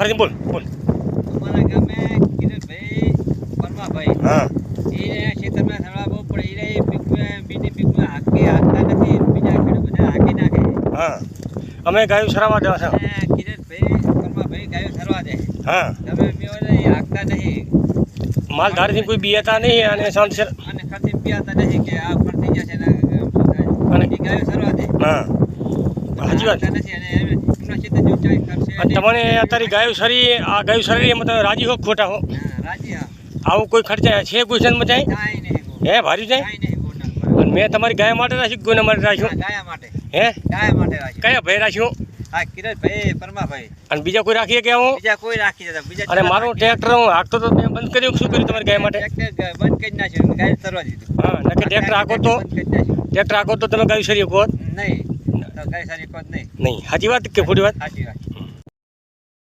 ફરીથી બોલ બોલ. અમારા ગામે કિરણભાઈ પરમાભાઈ હા એ ખેતરમાં સળવા બહુ પડે એ બીજી પીકમાં હાંકતા નથી બીજા ખેડૂત બધા હાંકી નાખે. હા અમે ગાયું સરાવા દેવા છે. અને કિરણભાઈ પરમાભાઈ ગાયો સરવા દે. હા તમે મેં હાંકતા નહીં માલધારીથી કોઈ બિયાતા નહીં અને શાંતિ અને ખર્ચી પીવાતા નહીં કે આ ફરતી જશે ને અને એ ગાયો સરવા દે. હા સાચી વાત. હાંકતા નથી અને એમના ખેતર જો ચાય કરશે અને તમને અત્યારે ગાયું સરી આ ગાયું સરી એમાં તમે રાજી હો કે ખોટા હો? રાજી હા આવું કોઈ ખર્ચા છે કોઈ છે મચાય કાંઈ નહીં હે ભાર્યું જાય? કાંઈ નહીં ગોના. અને મેં તમારી ગાય માટે રાખ્યું કોઈના માટે રાખ્યું? ગાયા માટે હે ગાયા માટે રાખ્યું. કયા ભાઈ રાખ્યું? હા કિરણભાઈ પરમાભાઈ અને બીજા કોઈ રાખીએ કે હું? બીજા કોઈ રાખી દેતા બીજા અને મારું ટ્રેક્ટર હું હાંકતો તો મેં બંધ કર્યું. શું કર્યું તમારી ગાય માટે? ટ્રેક્ટર બંધ કરી નાખ્યું ગાય તરવા દીધું. હા નકે ટ્રેક્ટર હાંકો તો બંધ કરી નાખ્યું. ટ્રેક્ટર હાંકો તો તમે ગાયું સરી કહો નહીં તો ગાય સારી કોત નહીં. નહીં. સાચી વાત કે ખોટી વાત? સાચી વાત.